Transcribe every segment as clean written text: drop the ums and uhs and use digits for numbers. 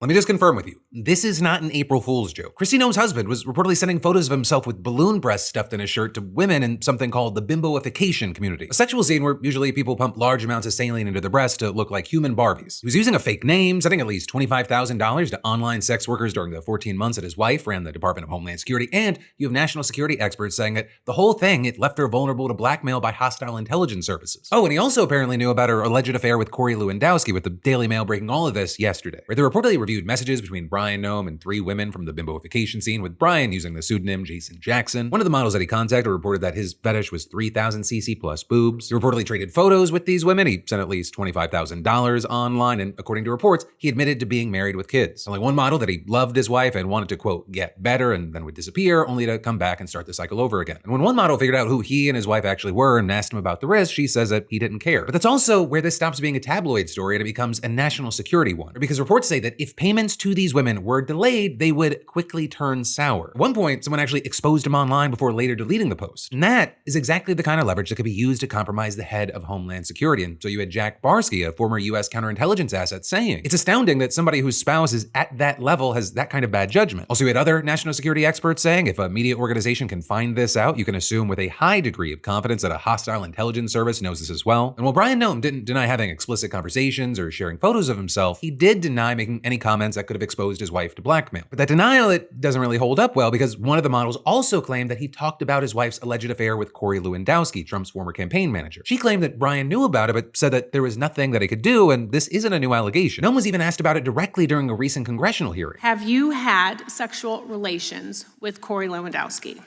Let me just confirm with you. This is not an April Fool's joke. Kristi Noem's husband was reportedly sending photos of himself with balloon breasts stuffed in a shirt to women in something called the bimboification community, a sexual scene where usually people pump large amounts of saline into their breasts to look like human Barbies. He was using a fake name, sending at least $25,000 to online sex workers during the 14 months that his wife ran the Department of Homeland Security, and you have national security experts saying that the whole thing, it left her vulnerable to blackmail by hostile intelligence services. Oh, and he also apparently knew about her alleged affair with Corey Lewandowski, with the Daily Mail breaking all of this yesterday, where they reportedly reviewed messages between Brian Noem and 3 women from the bimboification scene, with Brian using the pseudonym Jason Jackson. One of the models that he contacted reported that his fetish was 3,000 cc plus boobs. He reportedly traded photos with these women. He sent at least $25,000 online, and according to reports, he admitted to being married with kids. Only one model that he loved his wife and wanted to, quote, get better, and then would disappear, only to come back and start the cycle over again. And when one model figured out who he and his wife actually were and asked him about the risk, she says that he didn't care. But that's also where this stops being a tabloid story and it becomes a national security one. Because reports say that if payments to these women were delayed, they would quickly turn sour. At one point, someone actually exposed him online before later deleting the post. And that is exactly the kind of leverage that could be used to compromise the head of Homeland Security. And so you had Jack Barsky, a former US counterintelligence asset, saying, it's astounding that somebody whose spouse is at that level has that kind of bad judgment. Also, you had other national security experts saying, if a media organization can find this out, you can assume with a high degree of confidence that a hostile intelligence service knows this as well. And while Brian Noem didn't deny having explicit conversations or sharing photos of himself, he did deny making any comments that could have exposed his wife to blackmail. But that denial, it doesn't really hold up well, because one of the models also claimed that he talked about his wife's alleged affair with Corey Lewandowski, Trump's former campaign manager. She claimed that Brian knew about it, but said that there was nothing that he could do, and this isn't a new allegation. Noem was even asked about it directly during a recent congressional hearing. Have you had sexual relations with Corey Lewandowski?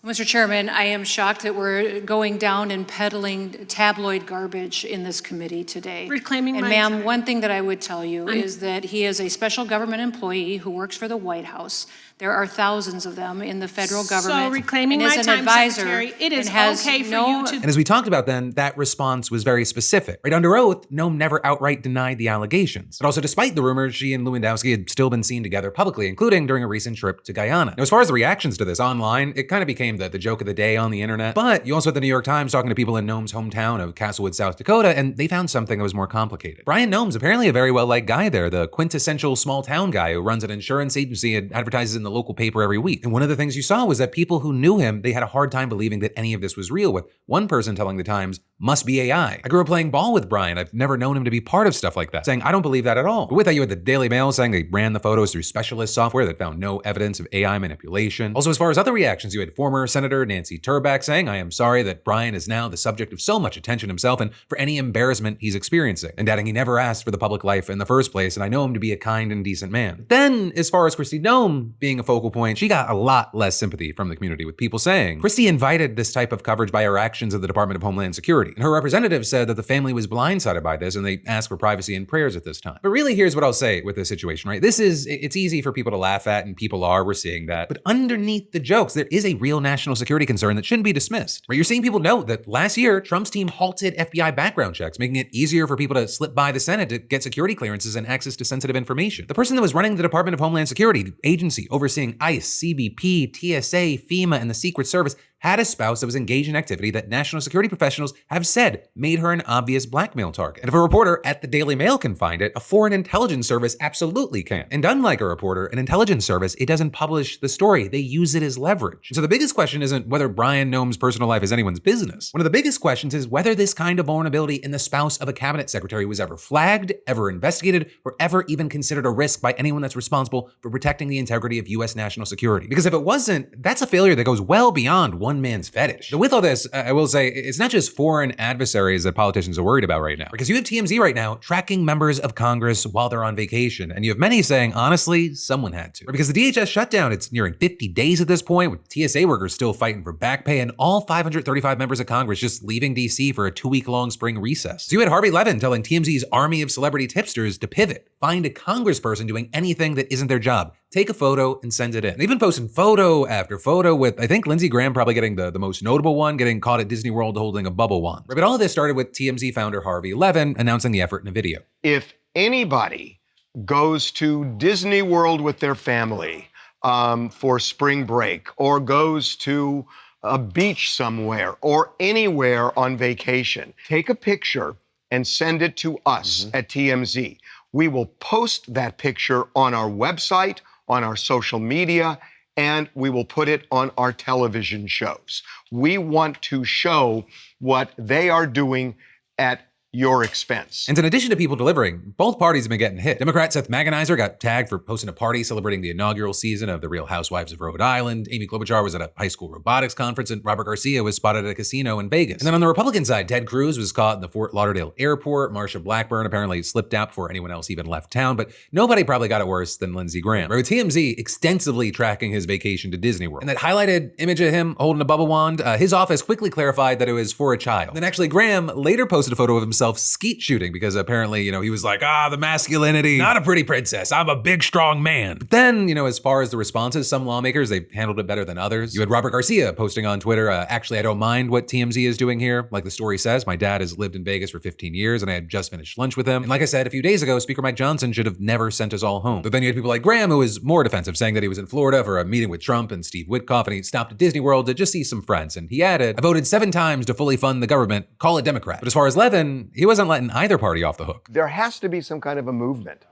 Mr. Chairman, I am shocked that we're going down and peddling tabloid garbage in this committee today. Reclaiming and my ma'am, time. one thing that I would tell you is that he is a special government employee who works for the White House. There are thousands of them in the federal government. So reclaiming and my is an time, advisor Secretary, it is and has okay for no you to... And as we talked about then, that response was very specific. Right under oath, Noem never outright denied the allegations. But also, despite the rumors, she and Lewandowski had still been seen together publicly, including during a recent trip to Guyana. Now, as far as the reactions to this online, it kind of became the joke of the day on the internet. But you also had the New York Times talking to people in Noem's hometown of Castlewood, South Dakota, and they found something that was more complicated. Brian Noem's apparently a very well-liked guy there, the quintessential small-town guy who runs an insurance agency and advertises in the local paper every week. And one of the things you saw was that people who knew him, they had a hard time believing that any of this was real, with one person telling the Times, must be AI. I grew up playing ball with Brian. I've never known him to be part of stuff like that, saying, I don't believe that at all. But with that, you had the Daily Mail saying they ran the photos through specialist software that found no evidence of AI manipulation. Also, as far as other reactions, you had former Senator Nancy Turback saying, I am sorry that Brian is now the subject of so much attention himself and for any embarrassment he's experiencing, and adding he never asked for the public life in the first place, and I know him to be a kind and decent man. But then, as far as Kristi Noem being a focal point, she got a lot less sympathy from the community, with people saying, Kristi invited this type of coverage by her actions at the Department of Homeland Security, and her representative said that the family was blindsided by this and they asked for privacy and prayers at this time. But really, here's what I'll say with this situation, right? It's easy for people to laugh at, and people are, we're seeing that. But underneath the jokes, there is a real national security concern that shouldn't be dismissed, right? You're seeing people note that last year, Trump's team halted FBI background checks, making it easier for people to slip by the Senate to get security clearances and access to sensitive information. The person that was running the Department of Homeland Security, the agency overseeing ICE, CBP, TSA, FEMA, and the Secret Service, had a spouse that was engaged in activity that national security professionals have said made her an obvious blackmail target. And if a reporter at the Daily Mail can find it, a foreign intelligence service absolutely can. And unlike a reporter, an intelligence service, it doesn't publish the story. They use it as leverage. And so the biggest question isn't whether Brian Noem's personal life is anyone's business. One of the biggest questions is whether this kind of vulnerability in the spouse of a cabinet secretary was ever flagged, ever investigated, or ever even considered a risk by anyone that's responsible for protecting the integrity of US national security. Because if it wasn't, that's a failure that goes well beyond one man's fetish. But with all this, I will say, it's not just foreign adversaries that politicians are worried about right now. Because you have TMZ right now tracking members of Congress while they're on vacation. And you have many saying, honestly, someone had to. Because the DHS shutdown, it's nearing 50 days at this point, with TSA workers still fighting for back pay, and all 535 members of Congress just leaving DC for a 2-week-long spring recess. So you had Harvey Levin telling TMZ's army of celebrity tipsters to pivot, find a congressperson doing anything that isn't their job, take a photo and send it in. They've been posting photo after photo, with I think Lindsey Graham probably getting the most notable one, getting caught at Disney World holding a bubble wand. But all of this started with TMZ founder Harvey Levin announcing the effort in a video. If anybody goes to Disney World with their family for spring break, or goes to a beach somewhere or anywhere on vacation, take a picture and send it to us at TMZ. we will post that picture on our website, on our social media, and we will put it on our television shows. We want to show what they are doing at your expense. And in addition to people delivering, both parties have been getting hit. Democrat Seth Magenizer got tagged for hosting a party celebrating the inaugural season of The Real Housewives of Rhode Island. Amy Klobuchar was at a high school robotics conference, and Robert Garcia was spotted at a casino in Vegas. And then on the Republican side, Ted Cruz was caught in the Fort Lauderdale airport. Marsha Blackburn apparently slipped out before anyone else even left town, but nobody probably got it worse than Lindsey Graham. With TMZ extensively tracking his vacation to Disney World. And that highlighted image of him holding a bubble wand, his office quickly clarified that it was for a child. And then actually Graham later posted a photo of himself skeet shooting because apparently, he was like, the masculinity, not a pretty princess, I'm a big, strong man. But then, as far as the responses, some lawmakers, they've handled it better than others. You had Robert Garcia posting on Twitter, actually, I don't mind what TMZ is doing here. Like the story says, my dad has lived in Vegas for 15 years and I had just finished lunch with him. And like I said a few days ago, Speaker Mike Johnson should have never sent us all home. But then you had people like Graham, who was more defensive, saying that he was in Florida for a meeting with Trump and Steve Witkoff, and he stopped at Disney World to just see some friends. And he added, I voted 7 times to fully fund the government, call it Democrat. But as far as Levin, he wasn't letting either party off the hook. There has to be some kind of a movement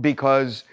because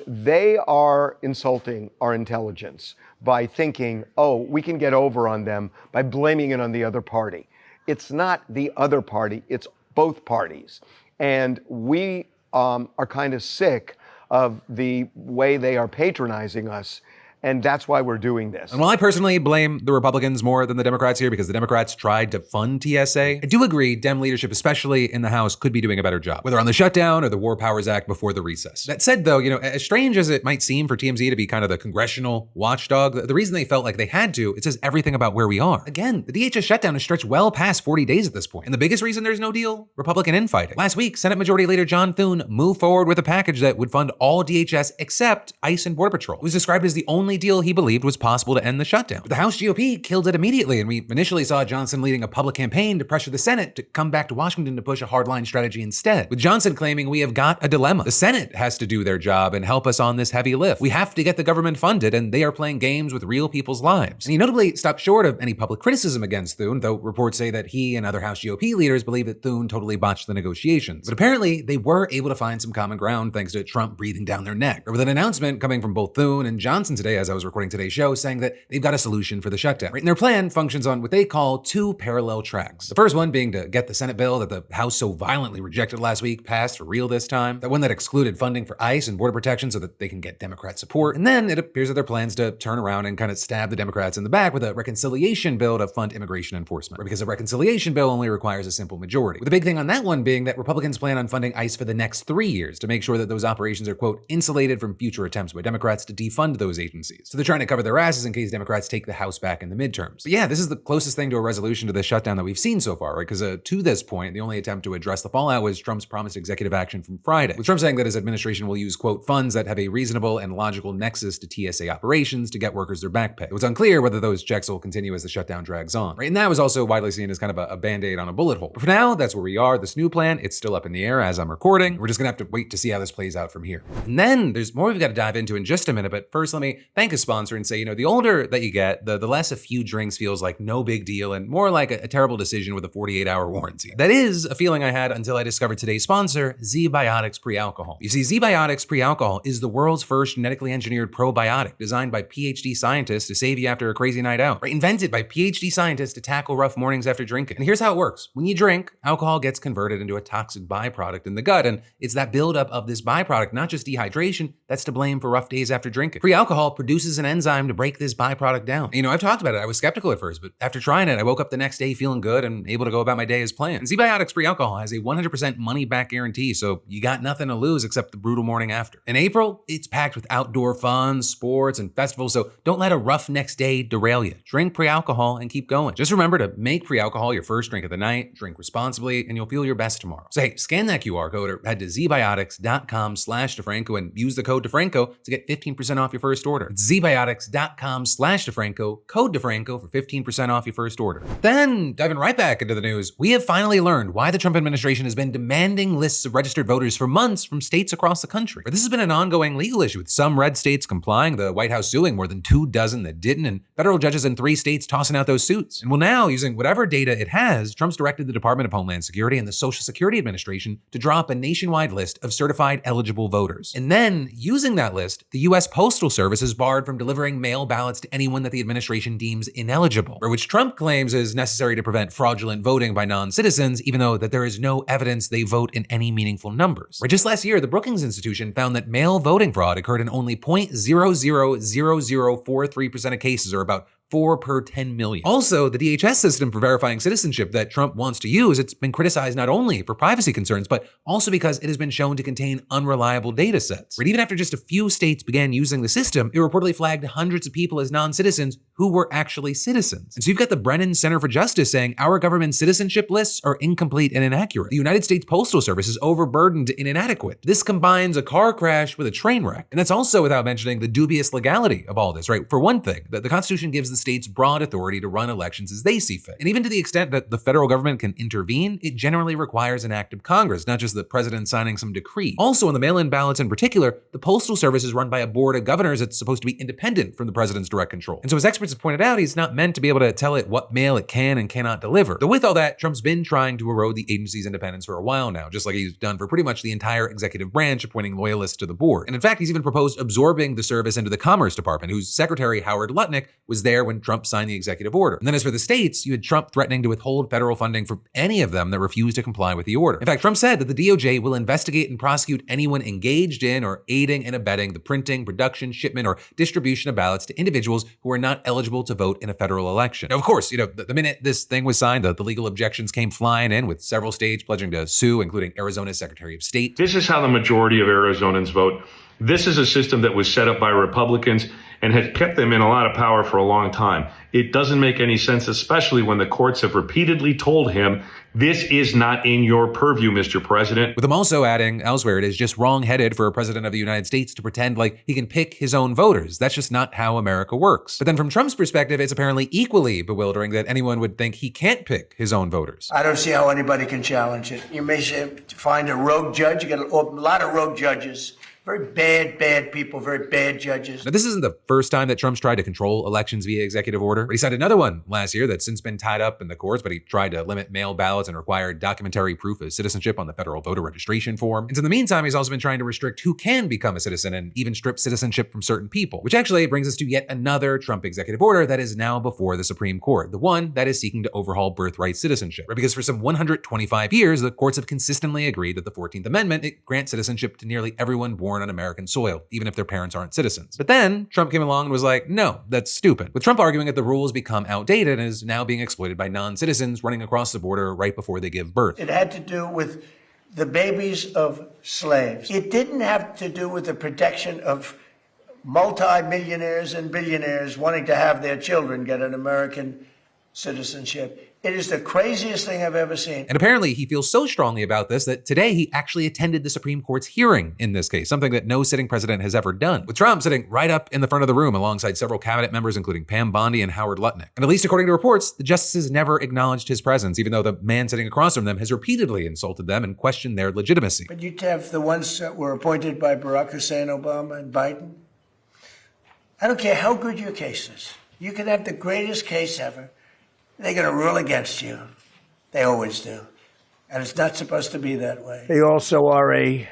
they are insulting our intelligence by thinking, we can get over on them by blaming it on the other party. It's not the other party, it's both parties. And we are kind of sick of the way they are patronizing us. And that's why we're doing this. And while I personally blame the Republicans more than the Democrats here because the Democrats tried to fund TSA, I do agree Dem leadership, especially in the House, could be doing a better job, whether on the shutdown or the War Powers Act before the recess. That said, though, as strange as it might seem for TMZ to be kind of the congressional watchdog, the reason they felt like they had to, it says everything about where we are. Again, the DHS shutdown has stretched well past 40 days at this point. And the biggest reason there's no deal? Republican infighting. Last week, Senate Majority Leader John Thune moved forward with a package that would fund all DHS except ICE and Border Patrol. It was described as the only deal he believed was possible to end the shutdown. But the House GOP killed it immediately, and we initially saw Johnson leading a public campaign to pressure the Senate to come back to Washington to push a hardline strategy instead, with Johnson claiming we have got a dilemma. The Senate has to do their job and help us on this heavy lift. We have to get the government funded, and they are playing games with real people's lives. And he notably stopped short of any public criticism against Thune, though reports say that he and other House GOP leaders believe that Thune totally botched the negotiations. But apparently, they were able to find some common ground thanks to Trump breathing down their neck. With an announcement coming from both Thune and Johnson today, as I was recording today's show, saying that they've got a solution for the shutdown. And their plan functions on what they call 2 parallel tracks. The first one being to get the Senate bill that the House so violently rejected last week passed for real this time. That one that excluded funding for ICE and border protection so that they can get Democrat support. And then it appears that their plans to turn around and kind of stab the Democrats in the back with a reconciliation bill to fund immigration enforcement. Because a reconciliation bill only requires a simple majority. With the big thing on that one being that Republicans plan on funding ICE for the next 3 years to make sure that those operations are, quote, insulated from future attempts by Democrats to defund those agencies. So they're trying to cover their asses in case Democrats take the House back in the midterms. But yeah, this is the closest thing to a resolution to the shutdown that we've seen so far, right? Because to this point, the only attempt to address the fallout was Trump's promised executive action from Friday, with Trump saying that his administration will use, quote, funds that have a reasonable and logical nexus to TSA operations to get workers their back pay. It was unclear whether those checks will continue as the shutdown drags on, right? And that was also widely seen as kind of a band-aid on a bullet hole. But for now, that's where we are. This new plan, it's still up in the air as I'm recording. We're just gonna have to wait to see how this plays out from here. And then there's more we've got to dive into in just a minute, but first let me thank a sponsor and say, the older that you get, the less a few drinks feels like no big deal and more like a terrible decision with a 48-hour warranty. That is a feeling I had until I discovered today's sponsor, ZBiotics Pre-Alcohol. You see, ZBiotics Pre-Alcohol is the world's first genetically engineered probiotic designed by PhD scientists to save you after a crazy night out. Right? Invented by PhD scientists to tackle rough mornings after drinking. And here's how it works. When you drink, alcohol gets converted into a toxic byproduct in the gut, and it's that buildup of this byproduct, not just dehydration, that's to blame for rough days after drinking. Pre-alcohol produces an enzyme to break this byproduct down. I've talked about it. I was skeptical at first, but after trying it, I woke up the next day feeling good and able to go about my day as planned. And ZBiotics Pre-Alcohol has a 100% money-back guarantee, so you got nothing to lose except the brutal morning after. In April, it's packed with outdoor fun, sports, and festivals, so don't let a rough next day derail you. Drink pre-alcohol and keep going. Just remember to make pre-alcohol your first drink of the night, drink responsibly, and you'll feel your best tomorrow. So hey, scan that QR code or head to zbiotics.com/DeFranco and use the code DeFranco to get 15% off your first order. It's zbiotics.com/DeFranco, code DeFranco for 15% off your first order. Then, diving right back into the news, we have finally learned why the Trump administration has been demanding lists of registered voters for months from states across the country. This has been an ongoing legal issue, with some red states complying, the White House suing more than 24 that didn't, and federal judges in 3 states tossing out those suits. And well, now, using whatever data it has, Trump's directed the Department of Homeland Security and the Social Security Administration to draw up a nationwide list of certified eligible voters. And then, using that list, the U.S. Postal Service is barred from delivering mail ballots to anyone that the administration deems ineligible, or which Trump claims is necessary to prevent fraudulent voting by non-citizens, even though that there is no evidence they vote in any meaningful numbers. Just last year, the Brookings Institution found that mail voting fraud occurred in only 0.000043% of cases, or about 4 per 10 million. Also, the DHS system for verifying citizenship that Trump wants to use, it's been criticized not only for privacy concerns, but also because it has been shown to contain unreliable data sets. Even after just a few states began using the system, it reportedly flagged hundreds of people as non-citizens who were actually citizens. And so you've got the Brennan Center for Justice saying our government citizenship lists are incomplete and inaccurate. The United States Postal Service is overburdened and inadequate. This combines a car crash with a train wreck. And that's also without mentioning the dubious legality of all this, right? For one thing, the Constitution gives the states broad authority to run elections as they see fit. And even to the extent that the federal government can intervene, it generally requires an act of Congress, not just the president signing some decree. Also, in the mail-in ballots in particular, the Postal Service is run by a board of governors that's supposed to be independent from the president's direct control. And so as experts have pointed out, he's not meant to be able to tell it what mail it can and cannot deliver. Though with all that, Trump's been trying to erode the agency's independence for a while now, just like he's done for pretty much the entire executive branch, appointing loyalists to the board. And in fact, he's even proposed absorbing the service into the Commerce Department, whose secretary, Howard Lutnick, was there when Trump signed the executive order. And then as for the states, you had Trump threatening to withhold federal funding for any of them that refused to comply with the order. In fact, Trump said that the DOJ will investigate and prosecute anyone engaged in or aiding and abetting the printing, production, shipment, or distribution of ballots to individuals who are not eligible to vote in a federal election. Now, of course, the minute this thing was signed, the legal objections came flying in, with several states pledging to sue, including Arizona's Secretary of State. This is how the majority of Arizonans vote. This is a system that was set up by Republicans and has kept them in a lot of power for a long time. It doesn't make any sense, especially when the courts have repeatedly told him, this is not in your purview, Mr. President. With him also adding elsewhere, it is just wrong-headed for a president of the United States to pretend like he can pick his own voters. That's just not how America works. But then from Trump's perspective, it's apparently equally bewildering that anyone would think he can't pick his own voters. I don't see how anybody can challenge it. You may find a rogue judge. You get a lot of rogue judges. Very bad people, very bad judges. Now, this isn't the first time that Trump's tried to control elections via executive order. He signed another one last year that's since been tied up in the courts, but he tried to limit mail ballots and require documentary proof of citizenship on the federal voter registration form. And so in the meantime, he's also been trying to restrict who can become a citizen and even strip citizenship from certain people, which actually brings us to yet another Trump executive order that is now before the Supreme Court, the one that is seeking to overhaul birthright citizenship. Because for some 125 years, the courts have consistently agreed that the 14th Amendment, it grants citizenship to nearly everyone born on American soil, even if their parents aren't citizens. But then Trump came along and was like, no, that's stupid. With Trump arguing that the rules become outdated and is now being exploited by non-citizens running across the border right before they give birth. It had to do with the babies of slaves. It didn't have to do with the protection of multi-millionaires and billionaires wanting to have their children get an American citizenship. It is the craziest thing I've ever seen. And apparently he feels so strongly about this that today he actually attended the Supreme Court's hearing in this case, something that no sitting president has ever done, with Trump sitting right up in the front of the room alongside several cabinet members, including Pam Bondi and Howard Lutnick. And at least according to reports, the justices never acknowledged his presence, even though the man sitting across from them has repeatedly insulted them and questioned their legitimacy. But you'd have the ones that were appointed by Barack Hussein Obama and Biden. I don't care how good your case is. You can have the greatest case ever. They're going to rule against you. They always do. And it's not supposed to be that way. They also are a,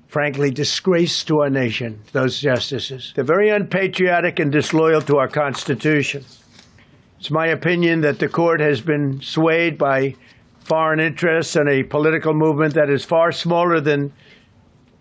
frankly, disgrace to our nation, those justices. They're very unpatriotic and disloyal to our Constitution. It's my opinion that the court has been swayed by foreign interests and a political movement that is far smaller than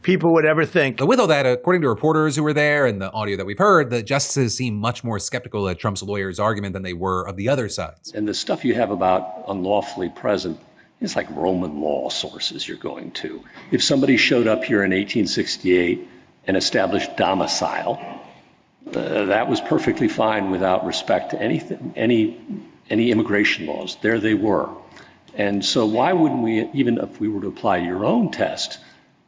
people would ever think. But with all that, according to reporters who were there and the audio that we've heard, the justices seem much more skeptical of Trump's lawyer's argument than they were of the other sides. And the stuff you have about unlawfully present, it's like Roman law sources you're going to. If somebody showed up here in 1868 and established domicile, that was perfectly fine without respect to anything, any immigration laws. There they were. And so why wouldn't we, even if we were to apply your own test,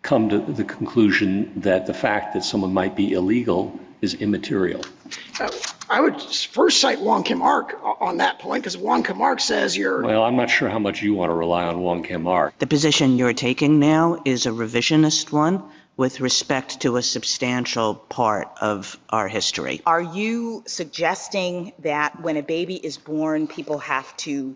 come to the conclusion that the fact that someone might be illegal is immaterial. I would first cite Wong Kim Ark on that point, because Wong Kim Ark says Well, I'm not sure how much you want to rely on Wong Kim Ark. The position you're taking now is a revisionist one with respect to a substantial part of our history. Are you suggesting that when a baby is born, people have to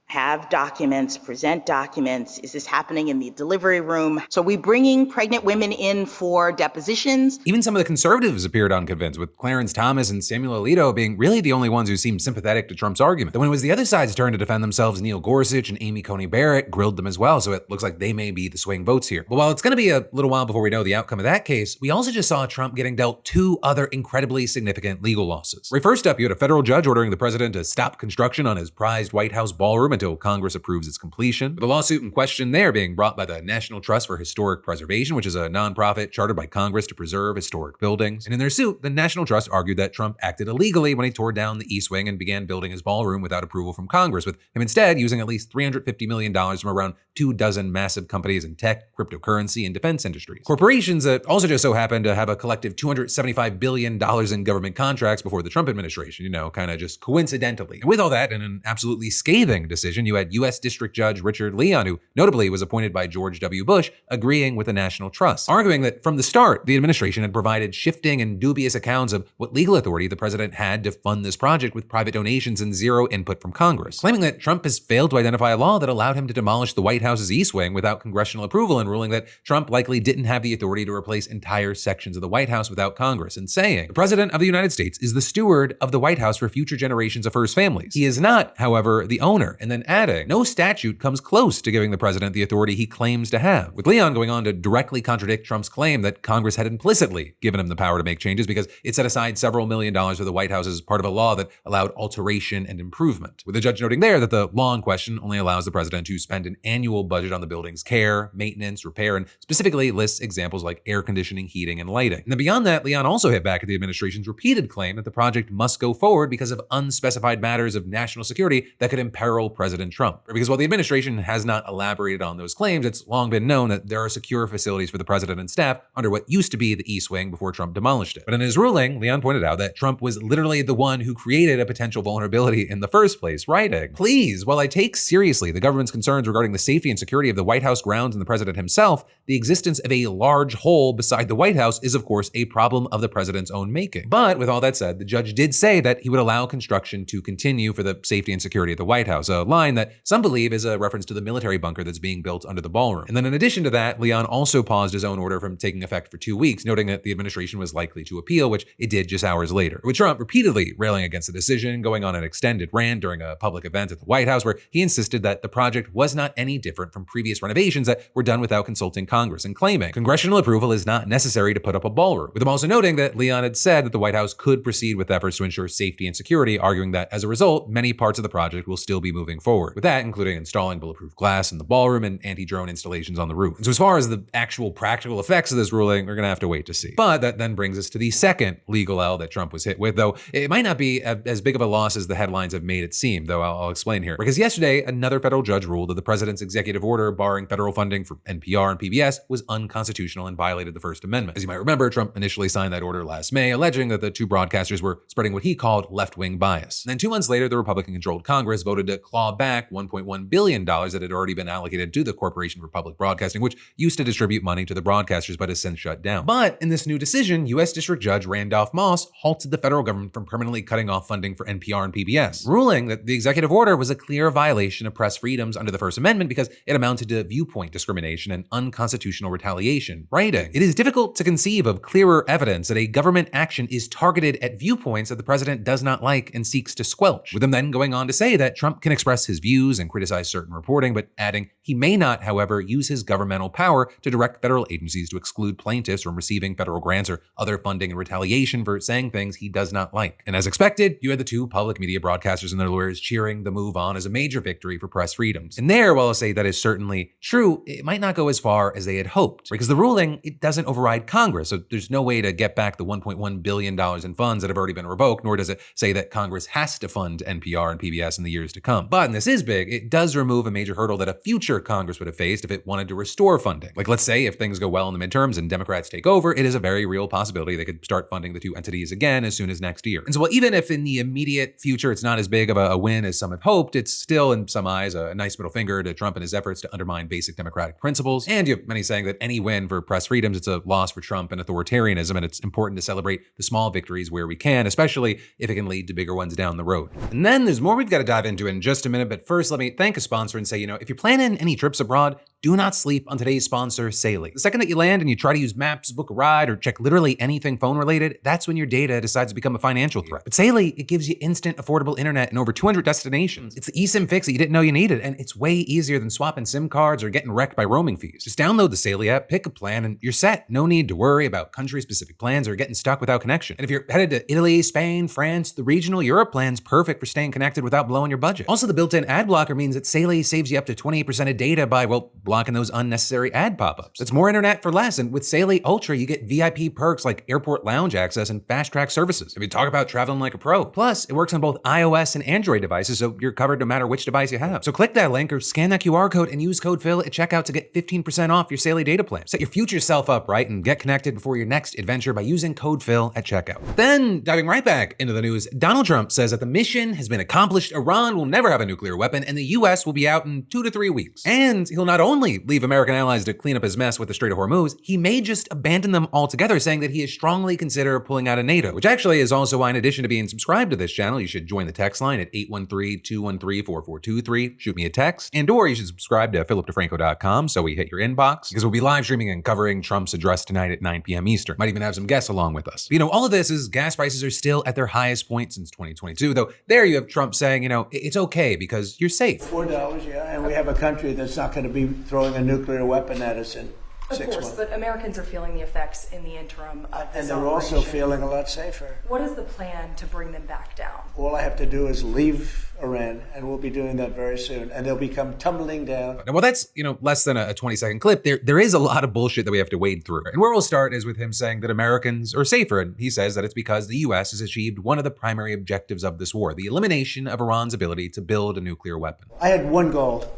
have documents, present documents? Is this happening in the delivery room? So are we bringing pregnant women in for depositions? Even some of the conservatives appeared unconvinced, with Clarence Thomas and Samuel Alito being really the only ones who seemed sympathetic to Trump's argument. Then when it was the other side's turn to defend themselves, Neil Gorsuch and Amy Coney Barrett grilled them as well, so it looks like they may be the swing votes here. But while it's going to be a little while before we know the outcome of that case, we also just saw Trump getting dealt two other incredibly significant legal losses. Right, first up, you had a federal judge ordering the president to stop construction on his prized White House ballroom until Congress approves its completion. With the lawsuit in question there being brought by the National Trust for Historic Preservation, which is a nonprofit chartered by Congress to preserve historic buildings. And in their suit, the National Trust argued that Trump acted illegally when he tore down the East Wing and began building his ballroom without approval from Congress, with him instead using at least $350 million from around 24 massive companies in tech, cryptocurrency, and defense industries. Corporations that also just so happen to have a collective $275 billion in government contracts before the Trump administration, kind of just coincidentally. And with all that, in an absolutely scathing decision, you had U.S. District Judge Richard Leon, who notably was appointed by George W. Bush, agreeing with the National Trust, arguing that from the start, the administration had provided shifting and dubious accounts of what legal authority the president had to fund this project with private donations and zero input from Congress, claiming that Trump has failed to identify a law that allowed him to demolish the White House's East Wing without congressional approval, and ruling that Trump likely didn't have the authority to replace entire sections of the White House without Congress, and saying the president of the United States is the steward of the White House for future generations of first families. He is not, however, the owner, and then adding, no statute comes close to giving the president the authority he claims to have, with Leon going on to directly contradict Trump's claim that Congress had implicitly given him the power to make changes because it set aside several million dollars for the White House as part of a law that allowed alteration and improvement, with the judge noting there that the law in question only allows the president to spend an annual budget on the building's care, maintenance, repair, and specifically lists examples like air conditioning, heating, and lighting. And then beyond that, Leon also hit back at the administration's repeated claim that the project must go forward because of unspecified matters of national security that could imperil President Trump. Because while the administration has not elaborated on those claims, it's long been known that there are secure facilities for the president and staff under what used to be the East Wing before Trump demolished it. But in his ruling, Leon pointed out that Trump was literally the one who created a potential vulnerability in the first place, writing, "Please, while I take seriously the government's concerns regarding the safety and security of the White House grounds and the president himself, the existence of a large hole beside the White House is of course a problem of the president's own making." But with all that said, the judge did say that he would allow construction to continue for the safety and security of the White House, a line that some believe is a reference to the military bunker that's being built under the ballroom. And then in addition to that, Leon also paused his own order from taking effect for 2 weeks, noting that the administration was likely to appeal, which it did just hours later, with Trump repeatedly railing against the decision, going on an extended rant during a public event at the White House where he insisted that the project was not any different from previous renovations that were done without consulting Congress, and claiming congressional approval is not necessary to put up a ballroom, with him also noting that Leon had said that the White House could proceed with efforts to ensure safety and security, arguing that as a result, many parts of the project will still be moving forward, with that including installing bulletproof glass in the ballroom and anti-drone installations on the roof. And so as far as the actual practical effects of this ruling, we're going to have to wait to see. But that then brings us to the second legal L that Trump was hit with, though it might not be as big of a loss as the headlines have made it seem, though I'll explain here. Because yesterday, another federal judge ruled that the president's executive order barring federal funding for NPR and PBS was unconstitutional and violated the First Amendment. As you might remember, Trump initially signed that order last May, alleging that the two broadcasters were spreading what he called left-wing bias. And then 2 months later, the Republican-controlled Congress voted to claw back $1.1 billion that had already been allocated to the Corporation for Public Broadcasting, which used to distribute money to the broadcasters but has since shut down. But in this new decision, U.S. District Judge Randolph Moss halted the federal government from permanently cutting off funding for NPR and PBS, ruling that the executive order was a clear violation of press freedoms under the First Amendment because it amounted to viewpoint discrimination and unconstitutional retaliation, writing, "It is difficult to conceive of clearer evidence that a government action is targeted at viewpoints that the president does not like and seeks to squelch," with him then going on to say that Trump can express his views and criticize certain reporting, but adding he may not, however, use his governmental power to direct federal agencies to exclude plaintiffs from receiving federal grants or other funding in retaliation for saying things he does not like. And as expected, you had the two public media broadcasters and their lawyers cheering the move on as a major victory for press freedoms. And there, while I'll say that is certainly true, it might not go as far as they had hoped, because the ruling, it doesn't override Congress, so there's no way to get back the $1.1 billion in funds that have already been revoked, nor does it say that Congress has to fund NPR and PBS in the years to come. But and this is big, it does remove a major hurdle that a future Congress would have faced if it wanted to restore funding. Like, let's say if things go well in the midterms and Democrats take over, it is a very real possibility they could start funding the two entities again as soon as next year. And so, well, even if in the immediate future it's not as big of a win as some have hoped, it's still, in some eyes, a nice middle finger to Trump and his efforts to undermine basic democratic principles. And you have many saying that any win for press freedoms, it's a loss for Trump and authoritarianism, and it's important to celebrate the small victories where we can, especially if it can lead to bigger ones down the road. And then there's more we've got to dive into in just a minute, but first let me thank a sponsor and say, if you're planning any trips abroad, do not sleep on today's sponsor, Saily. The second that you land and you try to use maps, book a ride, or check literally anything phone related, that's when your data decides to become a financial threat. But Saily, it gives you instant, affordable internet in over 200 destinations. It's the eSIM fix that you didn't know you needed, and it's way easier than swapping SIM cards or getting wrecked by roaming fees. Just download the Saily app, pick a plan, and you're set. No need to worry about country-specific plans or getting stuck without connection. And if you're headed to Italy, Spain, France, the regional Europe plan's perfect for staying connected without blowing your budget. Also, the built-in ad blocker means that Saily saves you up to 28% of data by, blocking those unnecessary ad pop-ups. It's more internet for less, and with Saily Ultra, you get VIP perks like airport lounge access and fast-track services. If you talk about traveling like a pro. Plus, it works on both iOS and Android devices, so you're covered no matter which device you have. So click that link or scan that QR code and use code Phil at checkout to get 15% off your Saily data plan. Set your future self up right and get connected before your next adventure by using code Phil at checkout. Then, diving right back into the news, Donald Trump says that the mission has been accomplished. Iran will never have a nuclear weapon, and the US will be out in 2 to 3 weeks. And he'll not only leave American allies to clean up his mess with the Strait of Hormuz, he may just abandon them altogether, saying that he is strongly consider pulling out of NATO, which actually is also why, in addition to being subscribed to this channel, you should join the text line at 813-213-4423, shoot me a text, or you should subscribe to philipdefranco.com so we hit your inbox, because we'll be live streaming and covering Trump's address tonight at 9 p.m. Eastern. Might even have some guests along with us. But, all of this is gas prices are still at their highest point since 2022, though there you have Trump saying, it's okay because you're safe. $4, yeah, and we have a country that's not going to be throwing a nuclear weapon at us in 6 months. Of course, but Americans are feeling the effects in the interim of this and they're also feeling a lot safer. What is the plan to bring them back down? All I have to do is leave Iran, and we'll be doing that very soon, and they'll become tumbling down. Well, that's, less than a 20-second clip. There is a lot of bullshit that we have to wade through. And where we'll start is with him saying that Americans are safer, and he says that it's because the U.S. has achieved one of the primary objectives of this war, the elimination of Iran's ability to build a nuclear weapon. I had one goal.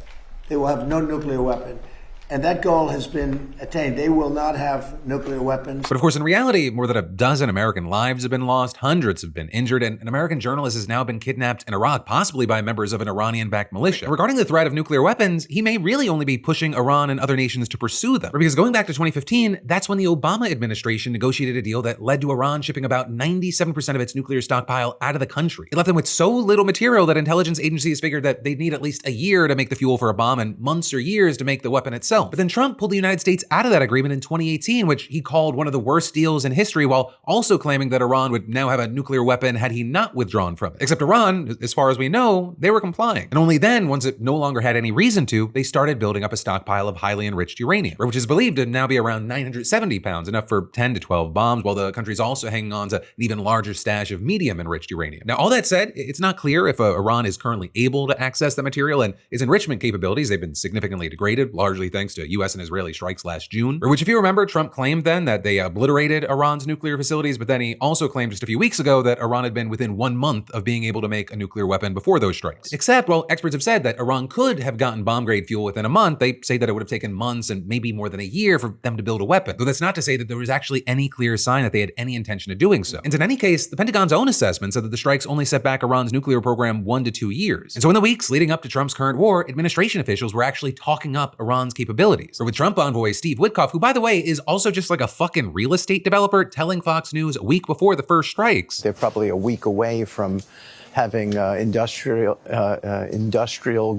They will have no nuclear weapon. And that goal has been attained. They will not have nuclear weapons. But of course, in reality, more than a dozen American lives have been lost, hundreds have been injured, and an American journalist has now been kidnapped in Iraq, possibly by members of an Iranian-backed militia. And regarding the threat of nuclear weapons, he may really only be pushing Iran and other nations to pursue them. Because going back to 2015, that's when the Obama administration negotiated a deal that led to Iran shipping about 97% of its nuclear stockpile out of the country. It left them with so little material that intelligence agencies figured that they'd need at least a year to make the fuel for a bomb and months or years to make the weapon itself. But then Trump pulled the United States out of that agreement in 2018, which he called one of the worst deals in history, while also claiming that Iran would now have a nuclear weapon had he not withdrawn from it. Except Iran, as far as we know, they were complying. And only then, once it no longer had any reason to, they started building up a stockpile of highly enriched uranium, which is believed to now be around 970 pounds, enough for 10 to 12 bombs, while the country's also hanging on to an even larger stash of medium enriched uranium. Now, all that said, it's not clear if Iran is currently able to access the material, and its enrichment capabilities, they've been significantly degraded, largely thanks to U.S. and Israeli strikes last June, which, if you remember, Trump claimed then that they obliterated Iran's nuclear facilities, but then he also claimed just a few weeks ago that Iran had been within 1 month of being able to make a nuclear weapon before those strikes. Except, well, experts have said that Iran could have gotten bomb-grade fuel within a month. They say that it would have taken months and maybe more than a year for them to build a weapon, though that's not to say that there was actually any clear sign that they had any intention of doing so. And in any case, the Pentagon's own assessment said that the strikes only set back Iran's nuclear program 1 to 2 years. And so in the weeks leading up to Trump's current war, administration officials were actually talking up Iran's capabilities. Or with Trump envoy Steve Witkoff, who, by the way, is also just like a fucking real estate developer, telling Fox News a week before the first strikes. They're probably a week away from having industrial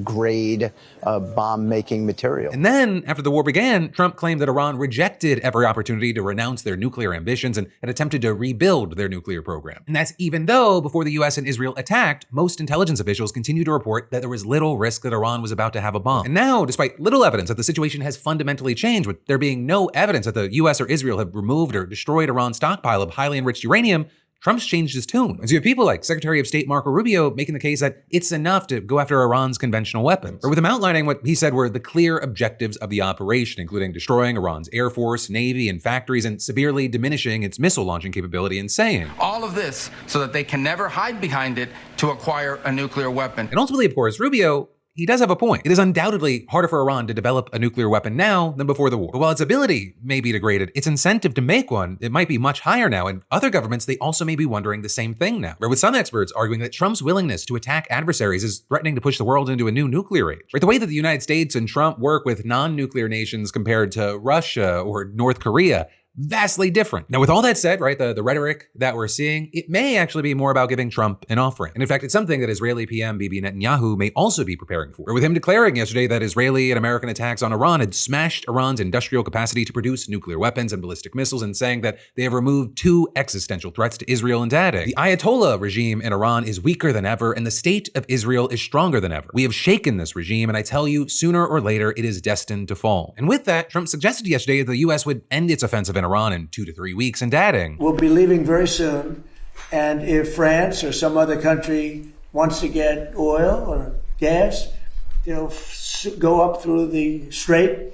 grade bomb making material. And then, after the war began, Trump claimed that Iran rejected every opportunity to renounce their nuclear ambitions and had attempted to rebuild their nuclear program. And that's even though, before the US and Israel attacked, most intelligence officials continued to report that there was little risk that Iran was about to have a bomb. And now, despite little evidence that the situation has fundamentally changed, with there being no evidence that the US or Israel have removed or destroyed Iran's stockpile of highly enriched uranium, Trump's changed his tune. And so you have people like Secretary of State Marco Rubio making the case that it's enough to go after Iran's conventional weapons, or with him outlining what he said were the clear objectives of the operation, including destroying Iran's air force, navy, and factories, and severely diminishing its missile launching capability, and saying, all of this so that they can never hide behind it to acquire a nuclear weapon. And ultimately, of course, Rubio, he does have a point. It is undoubtedly harder for Iran to develop a nuclear weapon now than before the war. But while its ability may be degraded, its incentive to make one, it might be much higher now. And other governments, they also may be wondering the same thing now. With some experts arguing that Trump's willingness to attack adversaries is threatening to push the world into a new nuclear age. The way that the United States and Trump work with non-nuclear nations compared to Russia or North Korea, vastly different. Now, with all that said, the rhetoric that we're seeing, it may actually be more about giving Trump an off-ramp. And in fact, it's something that Israeli PM Bibi Netanyahu may also be preparing for. With him declaring yesterday that Israeli and American attacks on Iran had smashed Iran's industrial capacity to produce nuclear weapons and ballistic missiles, and saying that they have removed 2 existential threats to Israel, and adding, the Ayatollah regime in Iran is weaker than ever, and the state of Israel is stronger than ever. We have shaken this regime, and I tell you, sooner or later, it is destined to fall. And with that, Trump suggested yesterday that the U.S. would end its offensive in Iran in 2 to 3 weeks, and adding, we'll be leaving very soon, and if France or some other country wants to get oil or gas, they'll go up through the Strait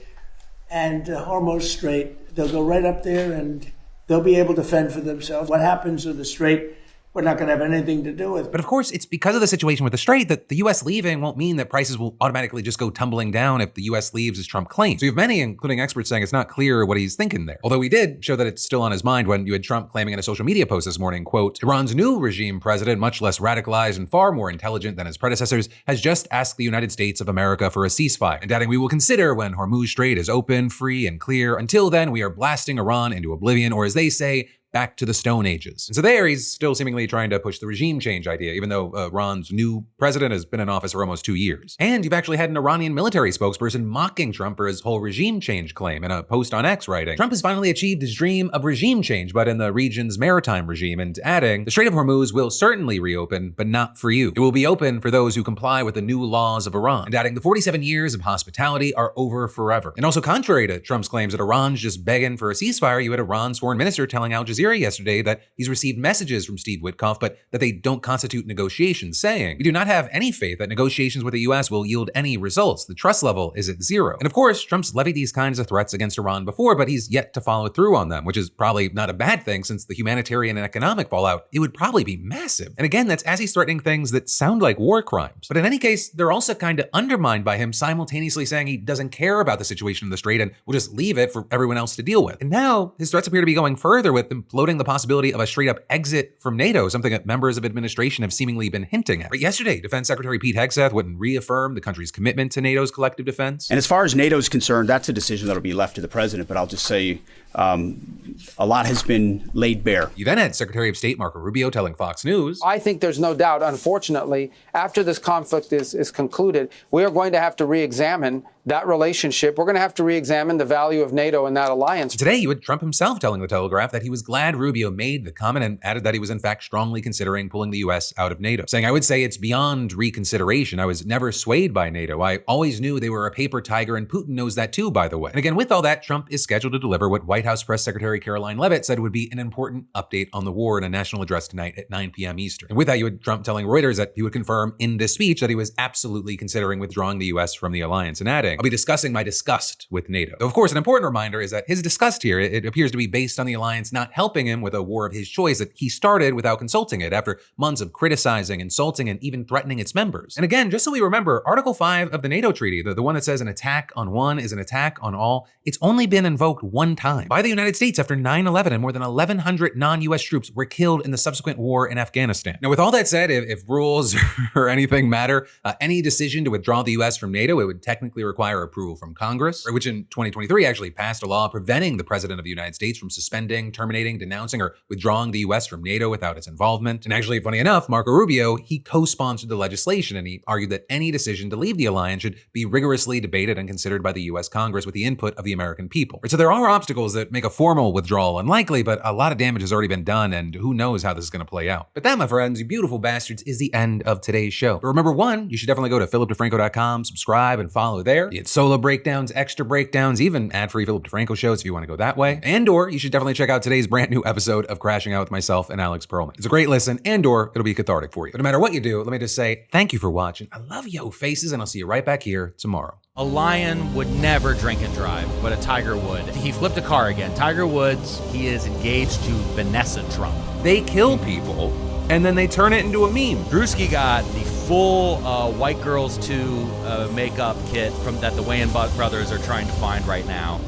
and Hormuz Strait. They'll go right up there and they'll be able to fend for themselves. What happens with the Strait, we're not going to have anything to do with. But of course, it's because of the situation with the Strait that the U.S. leaving won't mean that prices will automatically just go tumbling down if the U.S. leaves, as Trump claims. So you have many, including experts, saying it's not clear what he's thinking there. Although he did show that it's still on his mind when you had Trump claiming in a social media post this morning, quote, Iran's new regime president, much less radicalized and far more intelligent than his predecessors, has just asked the United States of America for a ceasefire. And adding, we will consider when Hormuz Strait is open, free, and clear. Until then, we are blasting Iran into oblivion, or as they say, back to the Stone Ages. And so there, he's still seemingly trying to push the regime change idea, even though Iran's new president has been in office for almost 2 years. And you've actually had an Iranian military spokesperson mocking Trump for his whole regime change claim in a post on X, writing, Trump has finally achieved his dream of regime change, but in the region's maritime regime, and adding, the Strait of Hormuz will certainly reopen, but not for you. It will be open for those who comply with the new laws of Iran. And adding, the 47 years of hospitality are over forever. And also, contrary to Trump's claims that Iran's just begging for a ceasefire, you had Iran's foreign minister telling Al Jazeera yesterday that he's received messages from Steve Witkoff, but that they don't constitute negotiations, saying, we do not have any faith that negotiations with the U.S. will yield any results. The trust level is at 0. And of course, Trump's levied these kinds of threats against Iran before, but he's yet to follow through on them, which is probably not a bad thing, since the humanitarian and economic fallout, it would probably be massive. And again, that's as he's threatening things that sound like war crimes. But in any case, they're also kind of undermined by him simultaneously saying he doesn't care about the situation in the Strait and will just leave it for everyone else to deal with. And now his threats appear to be going further, with them floating the possibility of a straight up exit from NATO, something that members of administration have seemingly been hinting at. But yesterday, Defense Secretary Pete Hegseth wouldn't reaffirm the country's commitment to NATO's collective defense. And as far as NATO is concerned, that's a decision that'll be left to the president. But I'll just say a lot has been laid bare. You then had Secretary of State Marco Rubio telling Fox News, I think there's no doubt, unfortunately, after this conflict is concluded, we are going to have to re-examine that relationship. We're going to have to re-examine the value of NATO and that alliance. Today, you had Trump himself telling The Telegraph that he was glad Rubio made the comment, and added that he was in fact strongly considering pulling the U.S. out of NATO, saying, I would say it's beyond reconsideration. I was never swayed by NATO. I always knew they were a paper tiger, and Putin knows that too, by the way. And again, with all that, Trump is scheduled to deliver what White House Press Secretary Caroline Leavitt said would be an important update on the war in a national address tonight at 9 p.m. Eastern. And with that, you had Trump telling Reuters that he would confirm in this speech that he was absolutely considering withdrawing the U.S. from the alliance, and adding, I'll be discussing my disgust with NATO. Though, of course, an important reminder is that his disgust here, it appears to be based on the alliance not helping him with a war of his choice that he started without consulting it after months of criticizing, insulting, and even threatening its members. And again, just so we remember, Article 5 of the NATO Treaty, the one that says an attack on one is an attack on all, it's only been invoked one time by the United States after 9/11, and more than 1,100 non-US troops were killed in the subsequent war in Afghanistan. Now, with all that said, if rules or anything matter, any decision to withdraw the US from NATO, it would technically require approval from Congress, which in 2023 actually passed a law preventing the President of the United States from suspending, terminating, denouncing, or withdrawing the US from NATO without its involvement. And actually, funny enough, Marco Rubio, he co-sponsored the legislation, and he argued that any decision to leave the alliance should be rigorously debated and considered by the US Congress with the input of the American people. So there are obstacles that make a formal withdrawal unlikely, but a lot of damage has already been done, and who knows how this is going to play out. But that, my friends, you beautiful bastards, is the end of today's show. But remember, one, you should definitely go to philipdefranco.com, subscribe, and follow there. You get solo breakdowns, extra breakdowns, even ad-free Philip DeFranco shows if you want to go that way. And/or you should definitely check out today's brand new episode of Crashing Out with myself and Alex Perlman. It's a great listen, and/or it'll be cathartic for you. But no matter what you do, let me just say thank you for watching. I love yo faces, and I'll see you right back here tomorrow. A lion would never drink and drive, but a tiger would. He flipped a car again. Tiger Woods, he is engaged to Vanessa Trump. They kill people, and then they turn it into a meme. Drewski got the full White Girls 2 makeup kit that the Wayans brothers are trying to find right now.